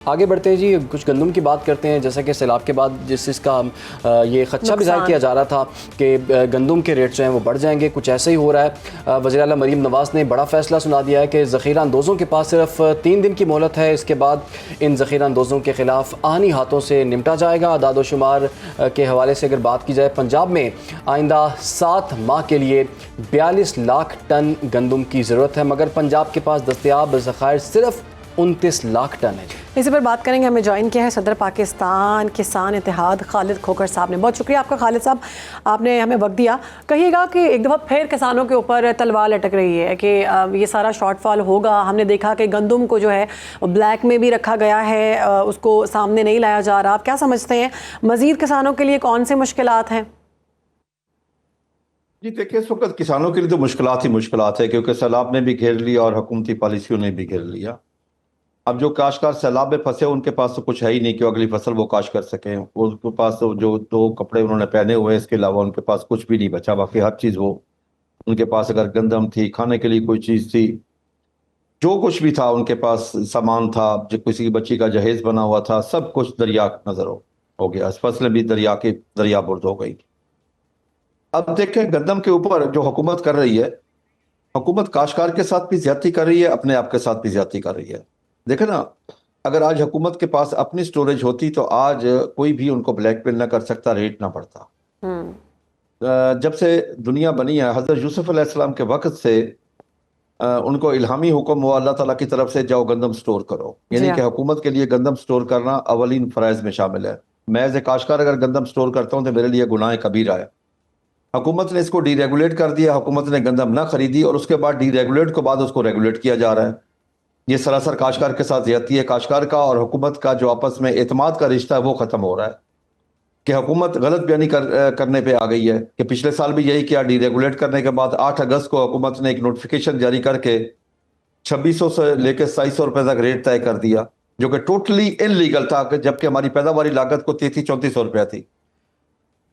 آگے بڑھتے ہیں جی، کچھ گندم کی بات کرتے ہیں. جیسا کہ سیلاب کے بعد اس کا یہ خدشہ بھی ظاہر کیا جا رہا تھا کہ گندم کے ریٹ جو ہیں وہ بڑھ جائیں گے، کچھ ایسا ہی ہو رہا ہے. وزیر اعلیٰ مریم نواز نے بڑا فیصلہ سنا دیا ہے کہ ذخیرہ اندوزوں کے پاس صرف 3 دن کی مہلت ہے. اس کے بعد ان ذخیرہ اندوزوں کے خلاف آہنی ہاتھوں سے نمٹا جائے گا. اعداد و شمار کے حوالے سے اگر بات کی جائے، پنجاب میں آئندہ 7 ماہ کے لیے 42 لاکھ ٹن گندم کی ضرورت ہے، مگر پنجاب کے پاس دستیاب ذخائر صرف 29 لاکھ ٹن ہے. اسی پر بات کریں گے. ہمیں جوائن کیا ہے صدر پاکستان کسان اتحاد خالد کھوکھر صاحب نے. بہت شکریہ آپ کا خالد صاحب، آپ نے ہمیں وقت دیا. کہیے گا کہ ایک دفعہ پھر کسانوں کے اوپر تلوار لٹک رہی ہے کہ یہ سارا شارٹ فال ہوگا. ہم نے دیکھا کہ گندم کو جو ہے بلیک میں بھی رکھا گیا ہے، اس کو سامنے نہیں لایا جا رہا. آپ کیا سمجھتے ہیں مزید کسانوں کے لیے کون سے مشکلات ہیں؟ جی دیکھیں، اس وقت کسانوں کے لیے تو مشکلات ہی مشکلات ہے، کیونکہ سیلاب نے بھی گھیر لیا اور حکومتی پالیسیوں نے بھی گھیر لیا. اب جو کاشتکار سیلاب میں پھنسے ان کے پاس تو کچھ ہے ہی نہیں کہ اگلی فصل وہ کاشت کر سکیں. ان کے پاس تو جو 2 کپڑے انہوں نے پہنے ہوئے اس کے علاوہ ان کے پاس کچھ بھی نہیں بچا. باقی ہر چیز وہ ان کے پاس اگر گندم تھی، کھانے کے لیے کوئی چیز تھی، جو کچھ بھی تھا ان کے پاس سامان تھا، جو کسی کی بچی کا جہیز بنا ہوا تھا، سب کچھ دریا نظر ہو گیا. اس فصلیں بھی دریا برد ہو گئی. اب دیکھیں گندم کے اوپر جو حکومت کر رہی ہے، حکومت کاشتکار کے ساتھ بھی زیادتی کر رہی ہے، اپنے آپ کے ساتھ بھی زیادتی کر رہی ہے. دیکھیں نا، اگر آج حکومت کے پاس اپنی سٹوریج ہوتی تو آج کوئی بھی ان کو بلیک میل نہ کر سکتا، ریٹ نہ بڑھتا. جب سے دنیا بنی ہے، حضرت یوسف علیہ السلام کے وقت سے ان کو الہامی حکم ہوا اللہ تعالیٰ کی طرف سے، جاؤ گندم سٹور کرو. یعنی کہ حکومت کے لیے گندم سٹور کرنا اولین فرائض میں شامل ہے. میں ایز اے کاشتکار اگر گندم سٹور کرتا ہوں تو میرے لیے گناہ کبیرہ ہے. حکومت نے اس کو ڈی ریگولیٹ کر دیا، حکومت نے گندم نہ خریدی اور اس کے بعد ڈی ریگولیٹ کے بعد اس کو ریگولیٹ کیا جا رہا ہے. یہ سراسر کاشتکار کے ساتھ زیادتی ہے. کاشتکار کا اور حکومت کا جو آپس میں اعتماد کا رشتہ ہے وہ ختم ہو رہا ہے. کہ حکومت غلط بیانی کرنے پہ آ گئی ہے کہ پچھلے سال بھی یہی کیا. ڈی ریگولیٹ کرنے کے بعد 8 اگست کو حکومت نے ایک نوٹیفیکیشن جاری کر کے 2600 سے لے کے 2700 روپے تک ریٹ طے کر دیا، جو کہ ٹوٹلی ان لیگل تھا، جبکہ ہماری پیداواری لاگت کو 3300-3400 روپیہ تھی.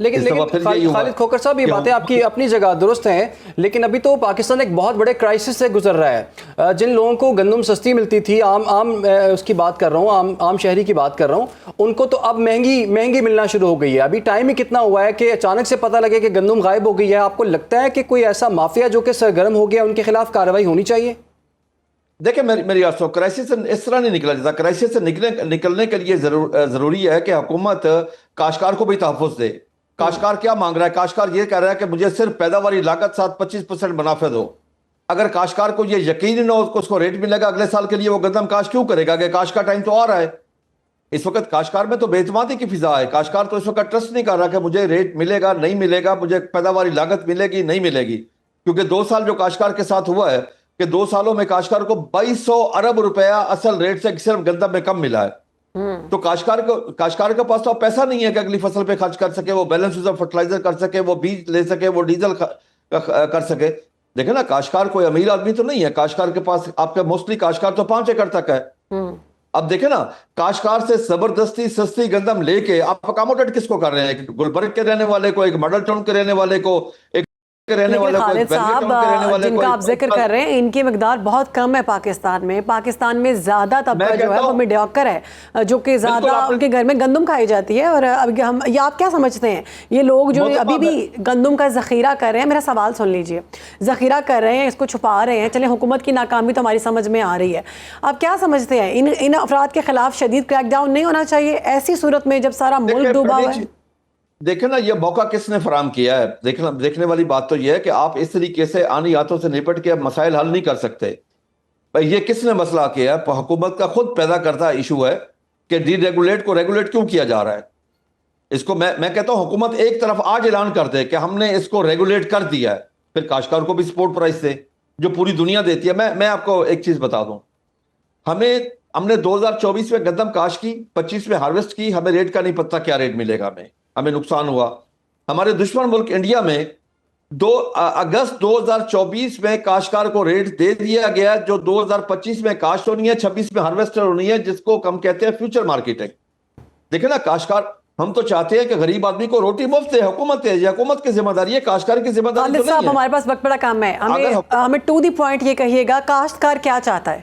لیکن خالد کھوکھر صاحب، یہ باتیں آپ کی اپنی جگہ درست ہیں، لیکن ابھی تو پاکستان ایک بہت بڑے کرائسس سے گزر رہا ہے. جن لوگوں کو گندم سستی ملتی تھی، عام اس کی بات کر رہا ہوں، عام شہری کی بات کر رہا ہوں، ان کو تو اب مہنگی ملنا شروع ہو گئی ہے. ابھی ٹائم ہی کتنا ہوا ہے کہ اچانک سے پتہ لگے کہ گندم غائب ہو گئی ہے. آپ کو لگتا ہے کہ کوئی ایسا مافیا جو کہ سرگرم ہو گیا، ان کے خلاف کارروائی ہونی چاہیے؟ دیکھیں میری بات سو، کرائسس سے اس طرح نہیں نکلا جاتا. کرائسس سے نکلنے کے لیے ضروری ہے کہ حکومت کاشتکار کو بھی تحفظ دے. کاشتکار کیا مانگ رہا ہے؟ کاشتکار یہ کہہ رہا ہے کہ مجھے صرف پیداواری لاگت ساتھ 25% منافع دو. اگر کاشتکار کو یہ یقین نہ ہو اس کو ریٹ ملے گا اگلے سال کے لیے، وہ گندم کاشت کیوں کرے گا؟ کہ کاشت کا ٹائم تو آ رہا ہے. اس وقت کاشتکار میں تو بے اعتمادی کی فضا ہے. کاشتکار تو اس وقت ٹرسٹ نہیں کر رہا کہ مجھے ریٹ ملے گا نہیں ملے گا، مجھے پیداواری لاگت ملے گی نہیں ملے گی. کیونکہ 2 سال جو کاشتکار کے ساتھ ہوا ہے کہ 2 سالوں میں کاشتکار کو 2200 ارب روپیہ اصل ریٹ سے صرف گندم میں کم ملا ہے. تو کاشتکار کے پاس تو پیسہ نہیں ہے کہ اگلی فصل پہ خرچ کر سکے، وہ بیلنس یوز آف فرٹیلائزر کر سکے، وہ بیج لے سکے، وہ ڈیزل کر سکے. دیکھیں نا، کاشتکار کوئی امیر آدمی تو نہیں ہے. کاشتکار کے پاس آپ کا موسٹلی کاشتکار تو 5 ایکڑ تک ہے. اب دیکھیں نا، کاشتکار سے زبردستی سستی گندم لے کے آپ اکاموڈیٹ کس کو کر رہے ہیں؟ ایک گلبرگ کے رہنے والے کو، ایک ماڈل ٹاؤن کے رہنے والے کو، ایک لیکن خالد صاحب، جن کا آپ ذکر کر رہے ہیں ان کی مقدار بہت کم ہے پاکستان میں. پاکستان میں زیادہ طبقہ جو ہے وہ میڈیوکر ہے، جو کہ زیادہ ان کے گھر میں گندم کھائی جاتی ہے. اور اب یہ آپ کیا سمجھتے ہیں، یہ لوگ جو ابھی بھی گندم کا ذخیرہ کر رہے ہیں، میرا سوال سن لیجئے، ذخیرہ کر رہے ہیں، اس کو چھپا رہے ہیں. چلیں حکومت کی ناکامی تو ہماری سمجھ میں آ رہی ہے. آپ کیا سمجھتے ہیں ان افراد کے خلاف شدید کریک ڈاؤن نہیں ہونا چاہیے ایسی صورت میں جب سارا ملک ڈوبا ہوا ہے؟ دیکھیں نا، یہ موقع کس نے فراہم کیا ہے؟ دیکھنے والی بات تو یہ ہے کہ آپ اس طریقے سے آنی ہاتھوں سے نپٹ کے مسائل حل نہیں کر سکتے. یہ کس نے مسئلہ کیا ہے؟ حکومت کا خود پیدا کرتا ایشو ہے کہ ڈی ریگولیٹ کو ریگولیٹ کیوں کیا جا رہا ہے. اس کو میں کہتا ہوں حکومت ایک طرف آج اعلان کر دے کہ ہم نے اس کو ریگولیٹ کر دیا ہے، پھر کاشتکار کو بھی سپورٹ پرائس دے جو پوری دنیا دیتی ہے. میں آپ کو ایک چیز بتا دوں، ہم نے 2024 میں گندم کاشت کی، 25 میں ہارویسٹ کی، ہمیں ریٹ کا نہیں پتہ کیا ریٹ ملے گا. ہمیں نقصان ہوا. ہمارے دشمن ملک انڈیا میں 2 اگست 2024 میں کاشتکار کو ریٹ دے دیا گیا جو 2025 میں کاشت ہونی ہے، 26 میں ہارویسٹر ہونی ہے، جس کو ہم کہتے ہیں فیوچر مارکیٹنگ. دیکھیں نا، کاشتکار ہم تو چاہتے ہیں کہ غریب آدمی کو روٹی مفت ہے. حکومت ہے، یہ حکومت کی ذمہ داری ہے، کاشتکار کی ذمہ داری تو نہیں ہے. ہمارے پاس وقت بڑا کم ہے، ہمیں ٹو دی پوائنٹ یہ کہیے گا، کاشتکار کیا چاہتا ہے؟